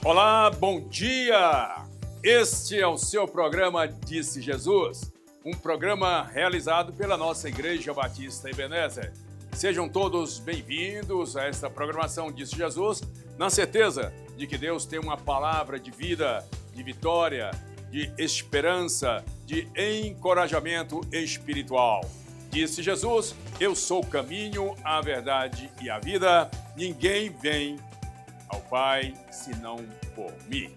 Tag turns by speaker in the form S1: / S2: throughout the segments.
S1: Olá, bom dia! Este é o seu programa Disse Jesus, um programa realizado pela nossa Igreja Batista Ebenezer. Sejam todos bem-vindos a esta programação Disse Jesus, na certeza de que Deus tem uma palavra de vida, de vitória, de esperança, de encorajamento espiritual. Disse Jesus, eu sou o caminho, a verdade e a vida. Ninguém vem ao Pai senão por mim.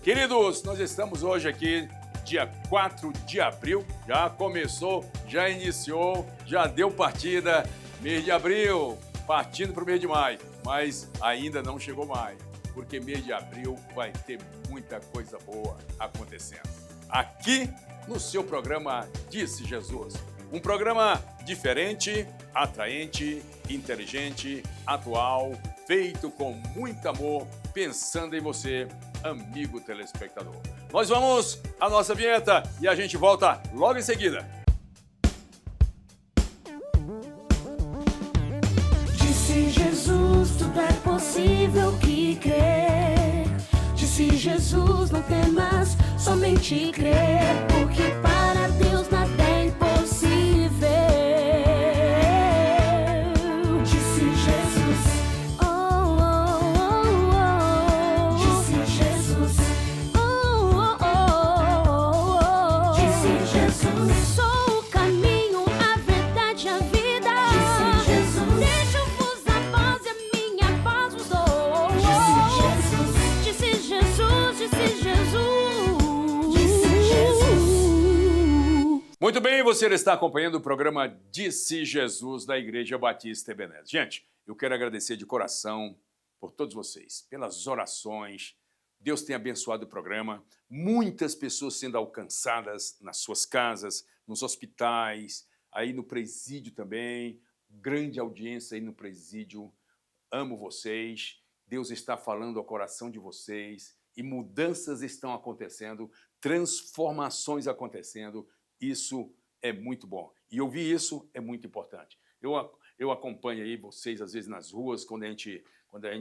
S1: Queridos, nós estamos hoje aqui, dia 4 de abril. Já começou, já iniciou, já deu partida. Mês de abril, partindo para o mês de maio. Mas ainda não chegou maio, porque mês de abril vai ter muita coisa boa acontecendo. Aqui no seu programa Disse Jesus. Um programa diferente, atraente, inteligente, atual, feito com muito amor, pensando em você, amigo telespectador. Nós vamos à nossa vinheta e a gente volta logo em seguida.
S2: Disse Jesus, tudo é possível que crer. Disse Jesus, não temas, somente crer, porque para Deus nada é impossível. Disse Jesus, oh, oh, oh, oh. Disse Jesus, oh, oh, oh, oh. Disse Jesus, sou o caminho, a verdade e a vida. Disse Jesus, deixo-vos a paz e a minha paz vos dou. Disse Jesus, disse Jesus, disse Jesus, disse Jesus.
S1: Muito bem, você está acompanhando o programa Disse Jesus da Igreja Batista Ebenezer. Gente, eu quero agradecer de coração por todos vocês, pelas orações. Deus tem abençoado o programa. Muitas pessoas sendo alcançadas nas suas casas, nos hospitais, aí no presídio também. Grande audiência aí no presídio. Amo vocês. Deus está falando ao coração de vocês e mudanças estão acontecendo, transformações acontecendo. Isso é muito bom. E ouvir isso é muito importante. Eu acompanho aí vocês, às vezes, nas ruas, quando a gente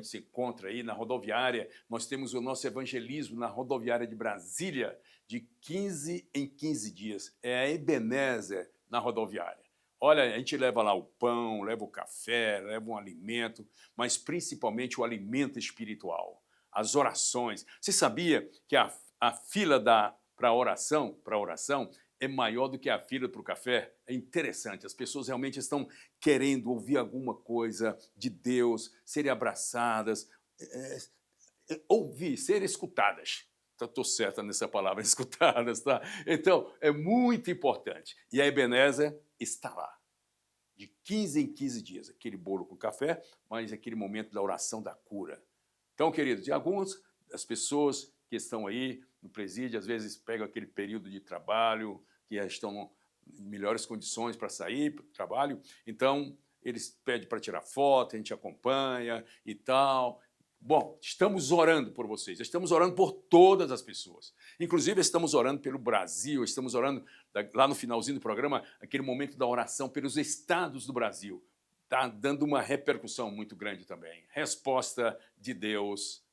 S1: se encontra aí na rodoviária. Nós temos o nosso evangelismo na rodoviária de Brasília, de 15 em 15 dias. É a Ebenezer na rodoviária. Olha, a gente leva lá o pão, leva o café, leva um alimento, mas principalmente o alimento espiritual, as orações. Você sabia que a fila para oração é maior do que a fila para o café? É interessante, as pessoas realmente estão querendo ouvir alguma coisa de Deus, serem abraçadas, ouvir, serem escutadas. Estou certa nessa palavra, escutadas, tá? Então, é muito importante. E a Ebenezer está lá, de 15 em 15 dias. Aquele bolo com café, mas aquele momento da oração da cura. Então, queridos, e algumas das pessoas que estão aí no presídio, às vezes pegam aquele período de trabalho, que já estão em melhores condições para sair para o trabalho, então eles pedem para tirar foto, a gente acompanha e tal. Bom, estamos orando por vocês, estamos orando por todas as pessoas. Inclusive, estamos orando pelo Brasil, estamos orando lá no finalzinho do programa, aquele momento da oração pelos estados do Brasil. Está dando uma repercussão muito grande também. Resposta de Deus,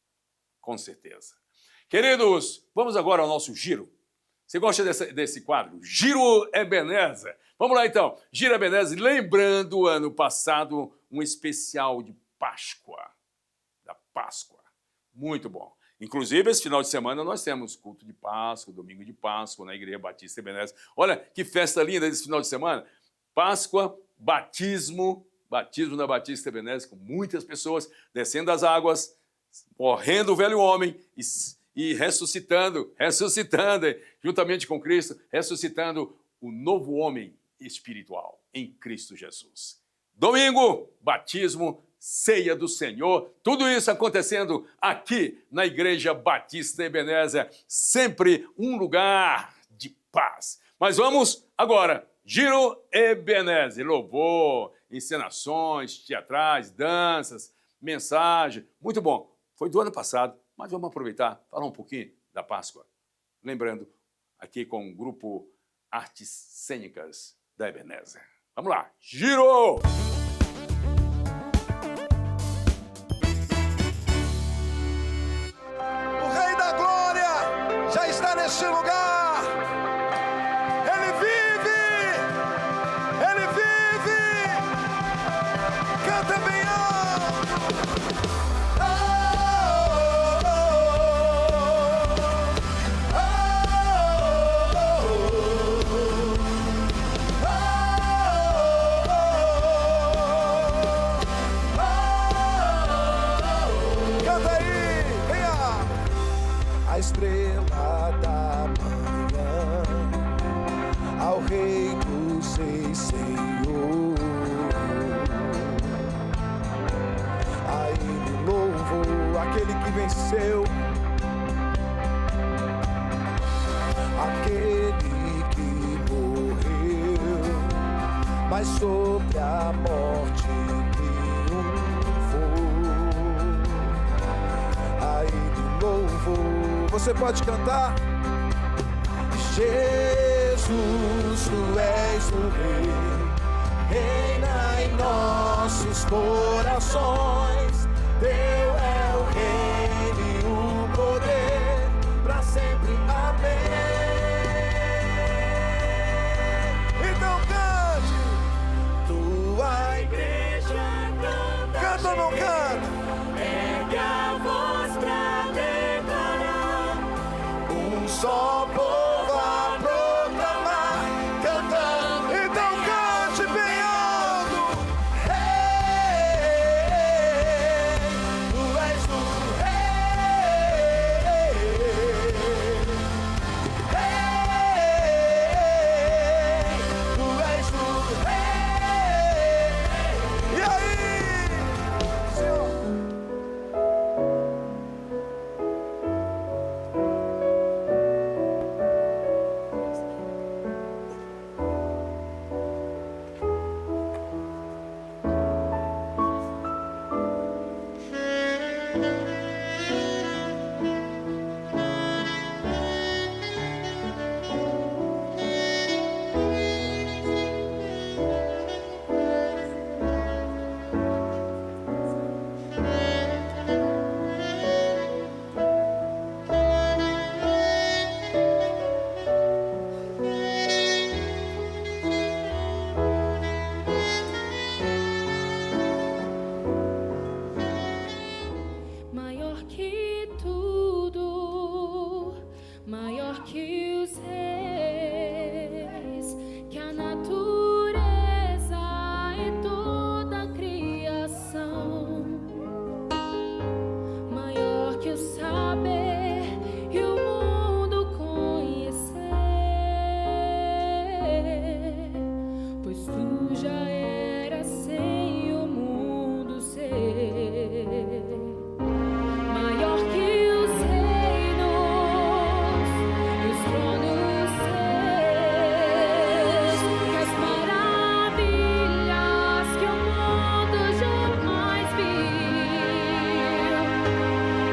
S1: com certeza. Queridos, vamos agora ao nosso giro. Você gosta desse quadro? Giro Ebenezer. Vamos lá então. Giro Ebenezer, lembrando ano passado um especial de Páscoa. Da Páscoa. Muito bom. Inclusive, esse final de semana nós temos culto de Páscoa, domingo de Páscoa na Igreja Batista Ebenezer. Olha que festa linda esse final de semana. Páscoa, batismo na Batista Ebenezer, com muitas pessoas descendo as águas, morrendo o velho homem e ressuscitando, juntamente com Cristo, ressuscitando o novo homem espiritual em Cristo Jesus. Domingo, batismo, ceia do Senhor, tudo isso acontecendo aqui na Igreja Batista Ebenezer, sempre um lugar de paz. Mas vamos agora, Giro Ebenezer, louvor, encenações, teatrais, danças, mensagem, muito bom. Foi do ano passado, mas vamos aproveitar, falar um pouquinho da Páscoa. Lembrando, aqui com o grupo Artes Cênicas da Ebenezer. Vamos lá, Giro!
S3: neste lugar. Ele vive. Ele vive. Canta bem alto. Canta aí, venha. A estrela da manhã, ao Rei dos Reis, Senhor. A Ele louvo, aquele que venceu, aquele que morreu, mas sobre a morte triunfou. A Ele louvo. Você pode cantar? Jesus, tu és o Rei, reina em nossos corações. Teu é o reino e o poder, pra sempre. Amém. Então cante. Tua igreja canta. Canta ou não canta? Ergue a voz pra declarar. Um só povo a proclamar, cantando. Então cante bem alto. Rei, tu és o Rei. Rei, tu és o Rei. E aí, Senhor?
S2: Maior que tudo, maior que os reis, que a natureza e toda a criação, maior que o saber e o mundo conhecer, pois tu já eras sem o mundo ser. Maior que os reinos e os tronos seus, que as maravilhas que o mundo jamais viu.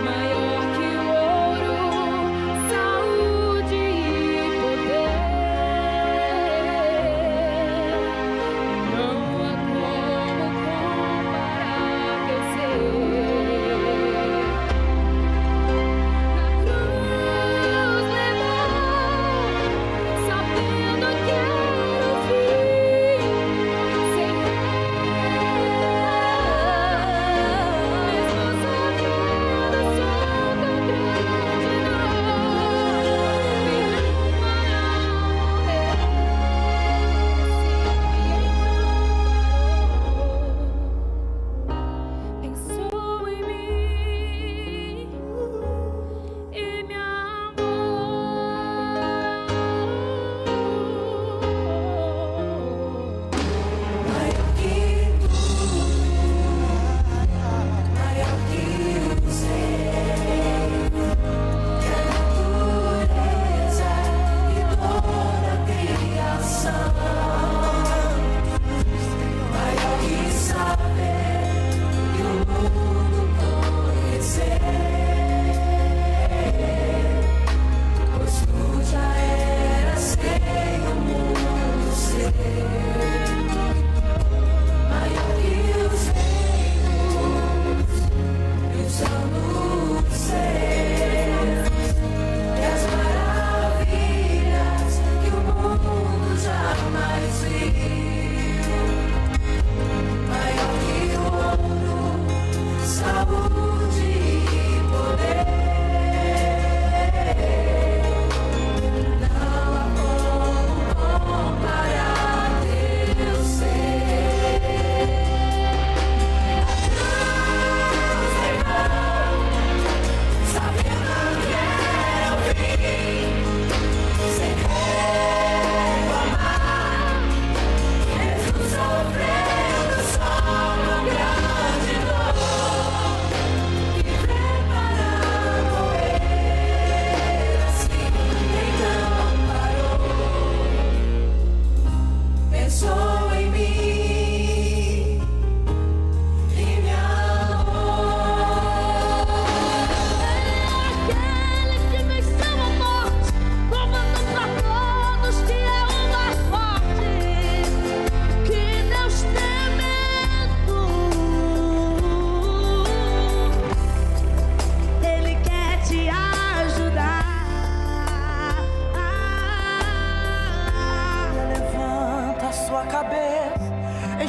S2: Maior que o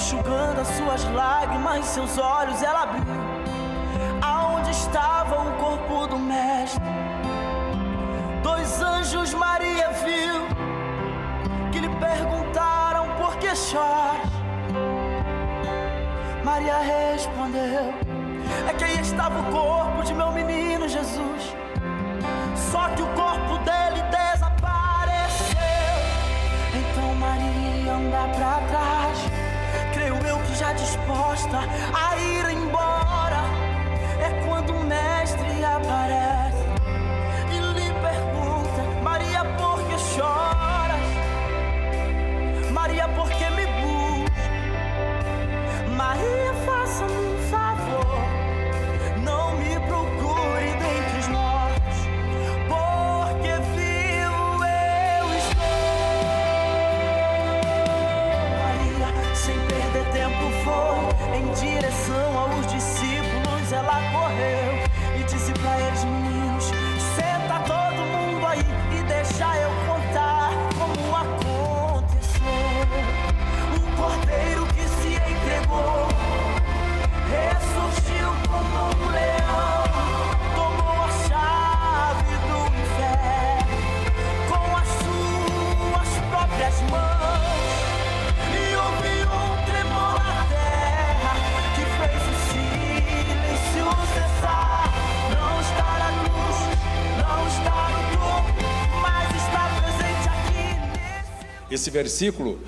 S4: enxugando as suas lágrimas, seus olhos ela abriu, aonde estava o corpo do mestre. 2 anjos Maria viu, que lhe perguntaram por que choras. Maria respondeu: é que aí estava o corpo de meu menino Jesus, só que o corpo dele desapareceu. Então Maria anda pra trás, creio eu que já disposta a ir embora. É quando o mestre aparece e lhe pergunta: Maria, por que choras? Maria, por que me busca? Maria, faça-me um favor, não me procure dentre os mortos, porque vivo eu estou. Maria, sem perder tempo, foi em direção aos discípulos. Ela correu e disse pra eles: meninos, senta todo mundo aí e deixa eu contar como aconteceu. Um cordeiro que se entregou ressurgiu como um leão, tomou a chave do inferno com as suas próprias mãos, e houve um tremor na terra que fez o silêncio cessar. Não está na cruz, não está no corpo, mas está presente aqui nesse.
S1: Esse versículo,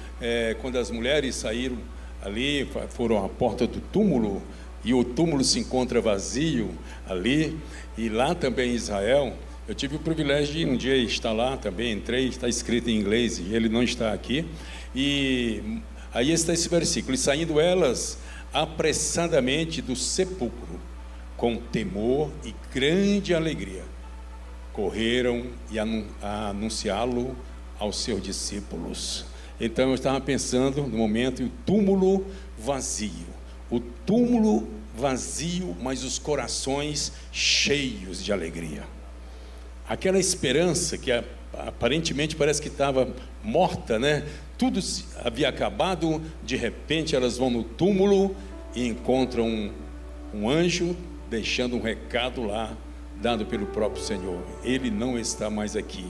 S1: quando as mulheres saíram ali, foram à porta do túmulo, e o túmulo se encontra vazio ali, e lá também em Israel, eu tive o privilégio de um dia estar lá também, entrei, está escrito em inglês, e ele não está aqui, e aí está esse versículo: e saindo elas apressadamente do sepulcro, com temor e grande alegria, correram a anunciá-lo aos seus discípulos. Então eu estava pensando no momento, o túmulo vazio, mas os corações cheios de alegria. Aquela esperança que aparentemente parece que estava morta, né? Tudo havia acabado, de repente elas vão no túmulo e encontram um anjo deixando um recado lá, dado pelo próprio Senhor: ele não está mais aqui.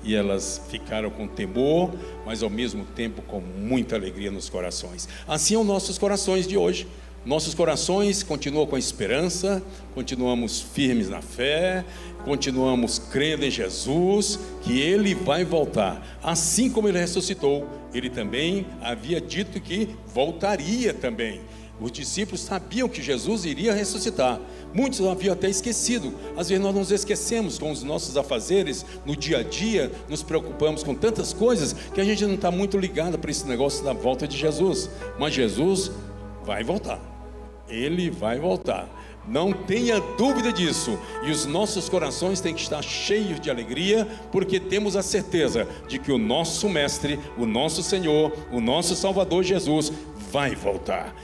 S1: E elas ficaram com temor, mas ao mesmo tempo com muita alegria nos corações. Assim são nossos corações de hoje. Nossos corações continuam com a esperança, continuamos firmes na fé, continuamos crendo em Jesus, que Ele vai voltar. Assim como Ele ressuscitou, Ele também havia dito que voltaria também. Os discípulos sabiam que Jesus iria ressuscitar. Muitos haviam até esquecido. Às vezes nós nos esquecemos com os nossos afazeres no dia a dia, nos preocupamos com tantas coisas que a gente não está muito ligado para esse negócio da volta de Jesus. Mas Jesus vai voltar. Ele vai voltar. Não tenha dúvida disso. E os nossos corações têm que estar cheios de alegria, porque temos a certeza de que o nosso Mestre, o nosso Senhor, o nosso Salvador Jesus vai voltar.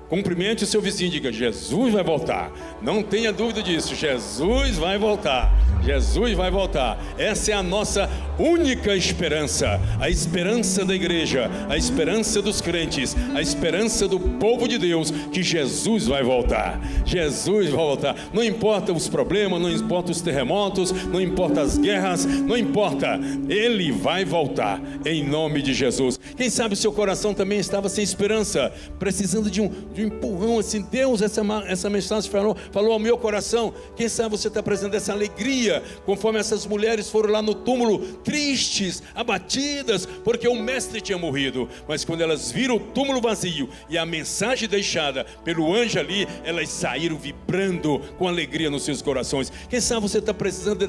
S1: Cumprimente o seu vizinho, diga: Jesus vai voltar. Não tenha dúvida disso, Jesus vai voltar. Jesus vai voltar. Essa é a nossa única esperança, a esperança da igreja, a esperança dos crentes, a esperança do povo de Deus, que Jesus vai voltar. Jesus vai voltar. Não importa os problemas, não importa os terremotos, não importa as guerras, não importa, Ele vai voltar, em nome de Jesus. Quem sabe o seu coração também estava sem esperança, precisando de um empurrão assim. Deus, essa mensagem falou ao meu coração. Quem sabe você está precisando dessa alegria, conforme essas mulheres foram lá no túmulo, tristes, abatidas, porque o mestre tinha morrido. Mas quando elas viram o túmulo vazio e a mensagem deixada pelo anjo ali, elas saíram vibrando com alegria nos seus corações. Quem sabe você está precisando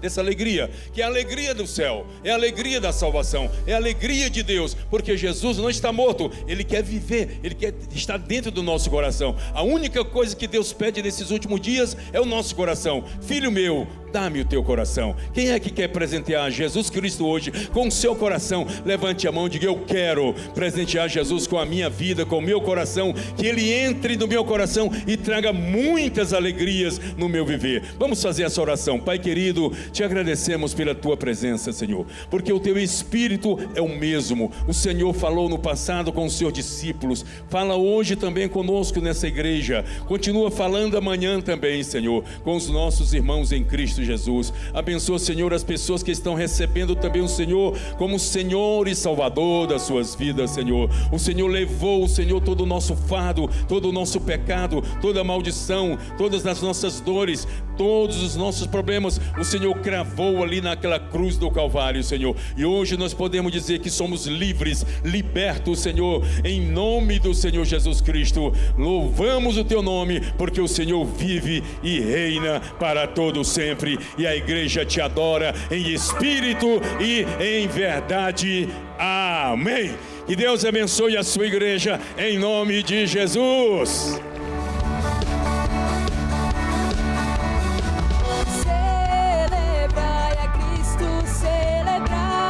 S1: dessa alegria, que é a alegria do céu, é a alegria da salvação, é a alegria de Deus, porque Jesus não está morto, Ele quer viver, Ele quer estar dentro do nosso coração. A única coisa que Deus pede nesses últimos dias é o nosso coração. Filho meu, Dá-me o teu coração. Quem é que quer presentear Jesus Cristo hoje com o seu coração? Levante a mão e diga: eu quero presentear Jesus com a minha vida, com o meu coração, que Ele entre no meu coração e traga muitas alegrias no meu viver. Vamos fazer essa oração. Pai querido, te agradecemos pela tua presença, Senhor, porque o teu Espírito é o mesmo. O Senhor falou no passado com os seus discípulos, fala hoje também conosco nessa igreja, continua falando amanhã também, Senhor, com os nossos irmãos em Cristo Jesus. Abençoa, Senhor, as pessoas que estão recebendo também o Senhor como Senhor e Salvador das suas vidas, Senhor. O Senhor levou, Senhor, todo o nosso fardo, todo o nosso pecado, toda a maldição, todas as nossas dores, todos os nossos problemas, o Senhor cravou ali naquela cruz do Calvário, Senhor. E hoje nós podemos dizer que somos livres, libertos, Senhor, em nome do Senhor Jesus Cristo. Louvamos o teu nome, porque o Senhor vive e reina para todo sempre, e a igreja te adora em espírito e em verdade. Amém. Que Deus abençoe a sua igreja em nome de Jesus.
S2: Celebrai a Cristo, celebrai.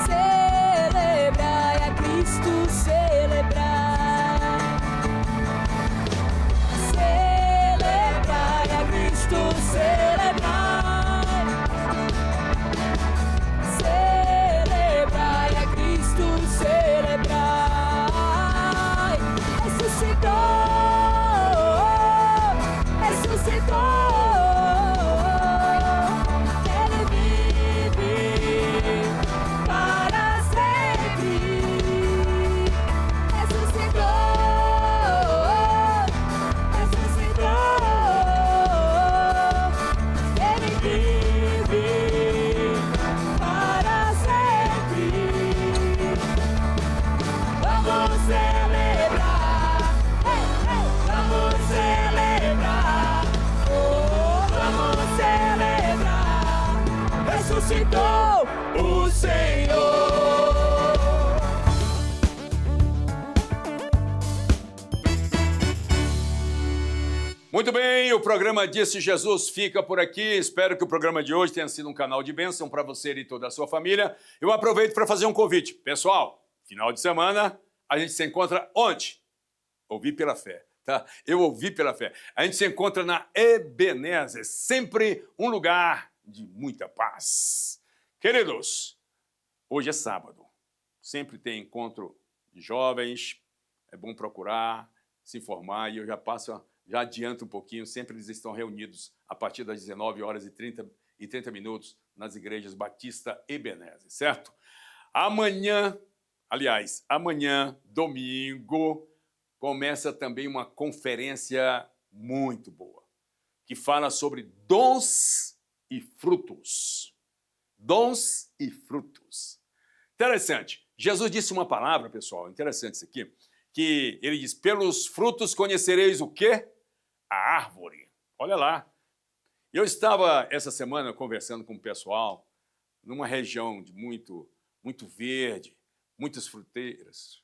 S2: Celebrai a Cristo, celebrai. Celebrai a Cristo, celebrai. Celebrai a Cristo, celebrai. Ressuscitou, Ele vive para sempre. Ressuscitou, Ele vive para sempre. Vamos celebrar, vamos celebrar, oh, vamos celebrar. Ressuscitou o Senhor.
S1: Muito bem, o programa Disse Jesus fica por aqui. Espero que o programa de hoje tenha sido um canal de bênção para você e toda a sua família. Eu aproveito para fazer um convite. Pessoal, final de semana, a gente se encontra onde? Ouvi pela fé, tá? Eu ouvi pela fé. A gente se encontra na Ebenezer, sempre um lugar de muita paz. Queridos, hoje é sábado. Sempre tem encontro de jovens. É bom procurar, se informar, e eu já adianto um pouquinho, sempre eles estão reunidos a partir das 19 horas e 30 minutos nas igrejas Batista Ebenezer, certo? Amanhã, domingo, começa também uma conferência muito boa, que fala sobre dons e frutos. Dons e frutos. Interessante. Jesus disse uma palavra, pessoal, interessante isso aqui, que ele diz: pelos frutos conhecereis o quê? A árvore. Olha lá. Eu estava essa semana conversando com o pessoal numa região de muito verde, muitas fruteiras.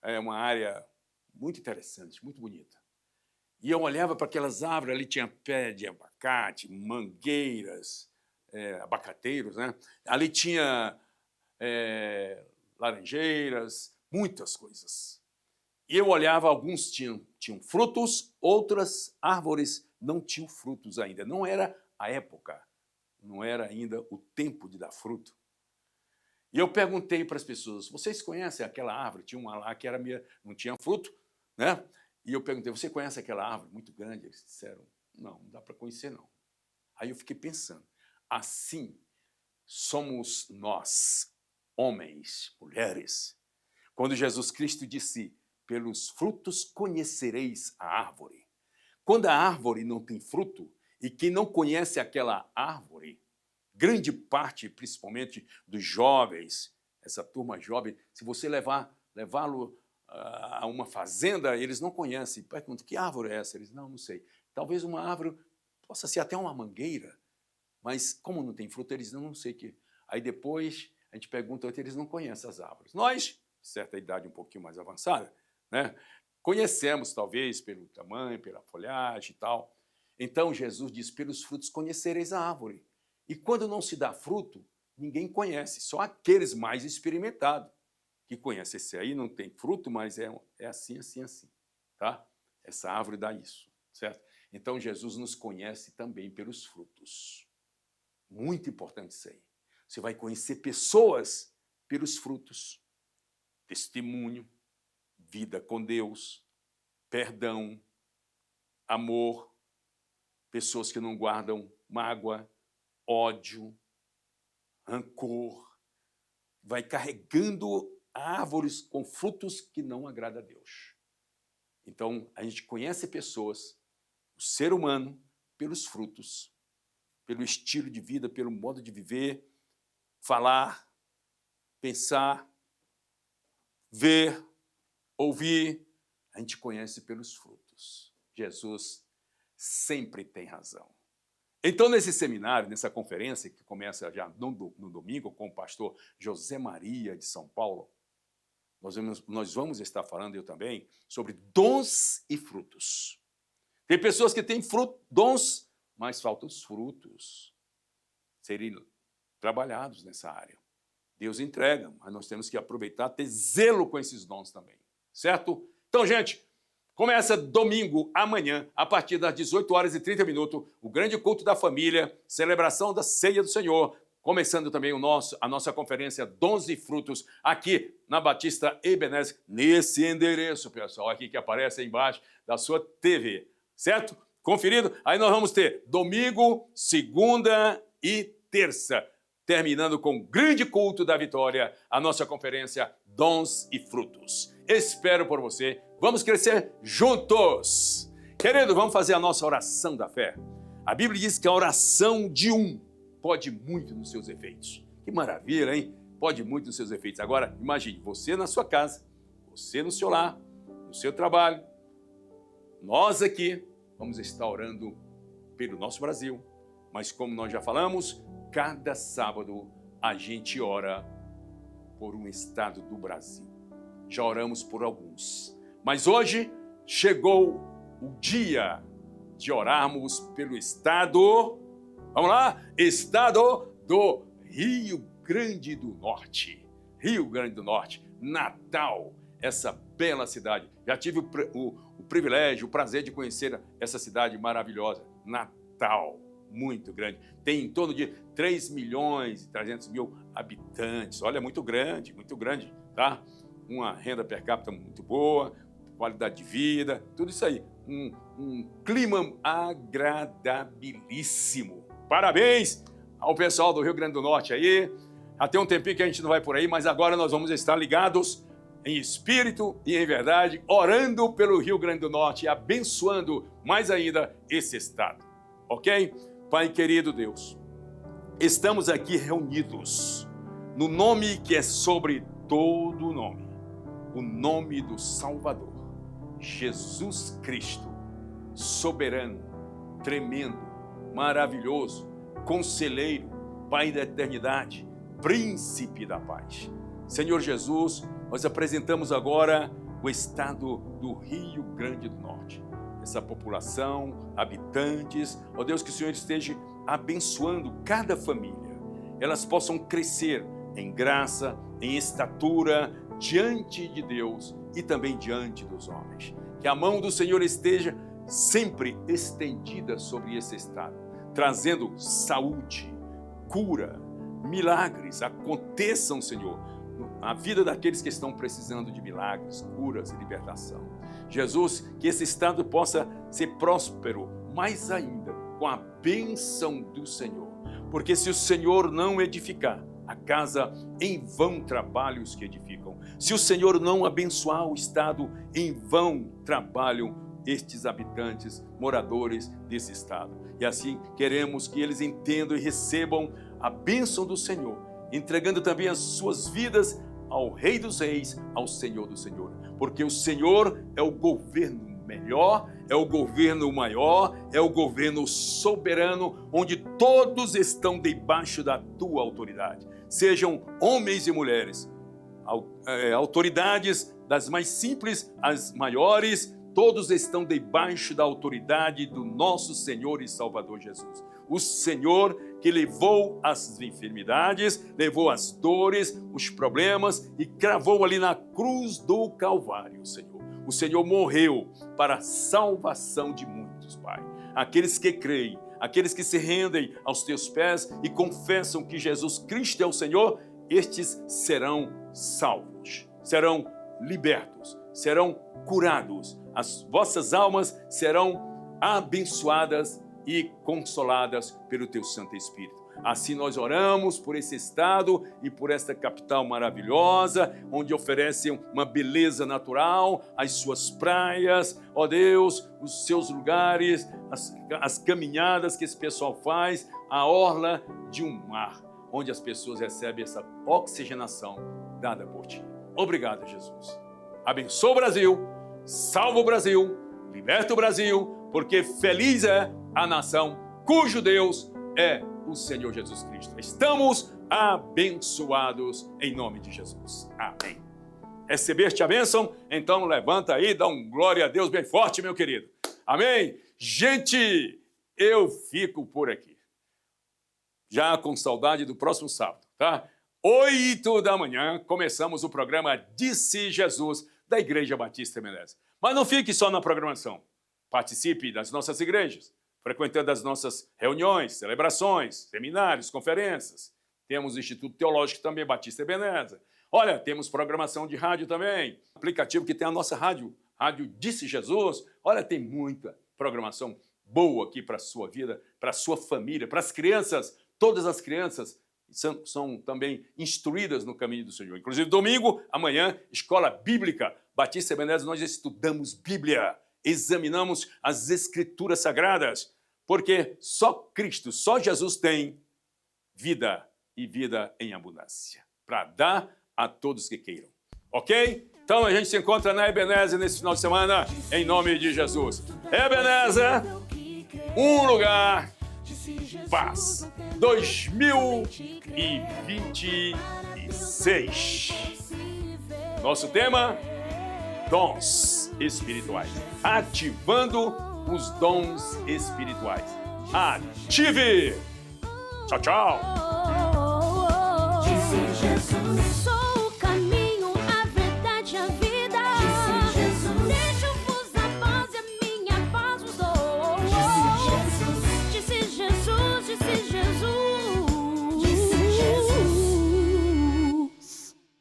S1: É uma área muito interessante, muito bonita. E eu olhava para aquelas árvores, ali tinha pé de abacate, mangueiras, abacateiros, né? Ali tinha laranjeiras, muitas coisas. E eu olhava, alguns tinham frutos, outras árvores não tinham frutos ainda. Não era a época, não era ainda o tempo de dar fruto. E eu perguntei para as pessoas: vocês conhecem aquela árvore? Tinha uma lá que não tinha fruto, né? E eu perguntei: você conhece aquela árvore muito grande? Eles disseram: não dá para conhecer não. Aí eu fiquei pensando, assim somos nós, homens, mulheres. Quando Jesus Cristo disse: pelos frutos conhecereis a árvore. Quando a árvore não tem fruto, e quem não conhece aquela árvore, grande parte, principalmente dos jovens, essa turma jovem, se você levá-lo a uma fazenda, eles não conhecem. Pergunta: que árvore é essa? Eles: não sei. Talvez uma árvore possa ser até uma mangueira, mas como não tem fruto, eles não sei o que. Aí depois a gente pergunta, eles não conhecem as árvores. Nós, de certa idade um pouquinho mais avançada, né, conhecemos talvez pelo tamanho, pela folhagem e tal. Então Jesus diz, pelos frutos conhecereis a árvore. E quando não se dá fruto, ninguém conhece, só aqueles mais experimentados que conhecem. Esse aí não tem fruto, mas é assim, assim, assim, tá? Essa árvore dá isso, certo? Então Jesus nos conhece também pelos frutos. Muito importante isso aí. Você vai conhecer pessoas pelos frutos. Testemunho, vida com Deus, perdão, amor, pessoas que não guardam mágoa, ódio, rancor. Vai carregando árvores com frutos que não agradam a Deus. Então, a gente conhece pessoas, o ser humano, pelos frutos, pelo estilo de vida, pelo modo de viver, falar, pensar, ver, ouvir. A gente conhece pelos frutos. Jesus sempre tem razão. Então, nesse seminário, nessa conferência, que começa já no domingo com o pastor José Maria de São Paulo, nós vamos estar falando, eu também, sobre dons e frutos. Tem pessoas que têm dons, mas faltam os frutos serem trabalhados nessa área. Deus entrega, mas nós temos que aproveitar, ter zelo com esses dons também, certo? Então, gente, começa domingo, amanhã, a partir das 18h30, o grande culto da família, celebração da ceia do Senhor, começando também a nossa conferência Dons e Frutos, aqui na Batista Ebenezer, nesse endereço, pessoal, aqui que aparece aí embaixo da sua TV, certo? Conferido? Aí nós vamos ter domingo, segunda e terça, terminando com o grande culto da vitória, a nossa conferência Dons e Frutos. Espero por você. Vamos crescer juntos. Querido, vamos fazer a nossa oração da fé. A Bíblia diz que a oração de um pode muito nos seus efeitos. Que maravilha, hein? Pode muito nos seus efeitos. Agora, imagine, você na sua casa, você no seu lar, no seu trabalho, nós aqui vamos estar orando pelo nosso Brasil. Mas como nós já falamos, cada sábado a gente ora por um estado do Brasil. Já oramos por alguns. Mas hoje chegou o dia de orarmos pelo estado, vamos lá? Estado do Rio Grande do Norte. Rio Grande do Norte, Natal, essa bela cidade. Já tive o privilégio, o prazer de conhecer essa cidade maravilhosa, Natal. Muito grande, tem em torno de 3.300.000 habitantes, olha, muito grande, tá? Uma renda per capita muito boa, qualidade de vida, tudo isso aí, um clima agradabilíssimo. Parabéns ao pessoal do Rio Grande do Norte aí, já tem um tempinho que a gente não vai por aí, mas agora nós vamos estar ligados em espírito e em verdade, orando pelo Rio Grande do Norte e abençoando mais ainda esse estado, ok? Pai querido Deus, estamos aqui reunidos no nome que é sobre todo nome, o nome do Salvador, Jesus Cristo, soberano, tremendo, maravilhoso, conselheiro, Pai da eternidade, príncipe da paz. Senhor Jesus, nós apresentamos agora o estado do Rio Grande do Norte. Essa população, habitantes, ó Deus, que o Senhor esteja abençoando cada família. Elas possam crescer em graça, em estatura, diante de Deus e também diante dos homens. Que a mão do Senhor esteja sempre estendida sobre esse estado, trazendo saúde, cura, milagres. Aconteçam, Senhor, a vida daqueles que estão precisando de milagres, curas e libertação. Jesus, que esse estado possa ser próspero, mais ainda, com a bênção do Senhor. Porque se o Senhor não edificar a casa, em vão trabalham os que edificam. Se o Senhor não abençoar o estado, em vão trabalham estes habitantes, moradores desse estado. E assim queremos que eles entendam e recebam a bênção do Senhor, entregando também as suas vidas ao Rei dos Reis, ao Senhor do Senhor. Porque o Senhor é o governo melhor, é o governo maior, é o governo soberano, onde todos estão debaixo da tua autoridade. Sejam homens e mulheres, autoridades das mais simples às maiores, todos estão debaixo da autoridade do nosso Senhor e Salvador Jesus. O Senhor que levou as enfermidades, levou as dores, os problemas e cravou ali na cruz do Calvário, Senhor. O Senhor morreu para a salvação de muitos, Pai. Aqueles que creem, aqueles que se rendem aos teus pés e confessam que Jesus Cristo é o Senhor, estes serão salvos, serão libertos, serão curados. As vossas almas serão abençoadas e consoladas pelo teu Santo Espírito. Assim nós oramos por esse estado e por esta capital maravilhosa, onde oferecem uma beleza natural, as suas praias, ó Deus, os seus lugares, as caminhadas que esse pessoal faz, a orla de um mar, onde as pessoas recebem essa oxigenação dada por ti. Obrigado, Jesus. Abençoa o Brasil, salva o Brasil, liberta o Brasil, porque feliz é a nação cujo Deus é o Senhor Jesus Cristo. Estamos abençoados em nome de Jesus. Amém. Recebeste a bênção? Então levanta aí, dá um glória a Deus bem forte, meu querido. Amém? Gente, eu fico por aqui. Já com saudade do próximo sábado, tá? 8 da manhã, começamos o programa Disse Jesus, da Igreja Batista Menezes. Mas não fique só na programação. Participe das nossas igrejas, frequentando as nossas reuniões, celebrações, seminários, conferências. Temos o Instituto Teológico também, Batista Ebenezer. Olha, temos programação de rádio também, aplicativo que tem a nossa rádio, Rádio Disse Jesus. Olha, tem muita programação boa aqui para a sua vida, para a sua família, para as crianças. Todas as crianças são também instruídas no caminho do Senhor. Inclusive, domingo, amanhã, Escola Bíblica Batista Ebenezer, nós estudamos Bíblia, examinamos as Escrituras Sagradas, porque só Cristo, só Jesus tem vida e vida em abundância, para dar a todos que queiram. Ok? Então a gente se encontra na Ebenezer nesse final de semana, em nome de Jesus. Ebenezer, um lugar, paz. 2026. Nosso tema, dons espirituais. Ativando os dons espirituais. Ative! Tchau, tchau!
S2: Disse Jesus.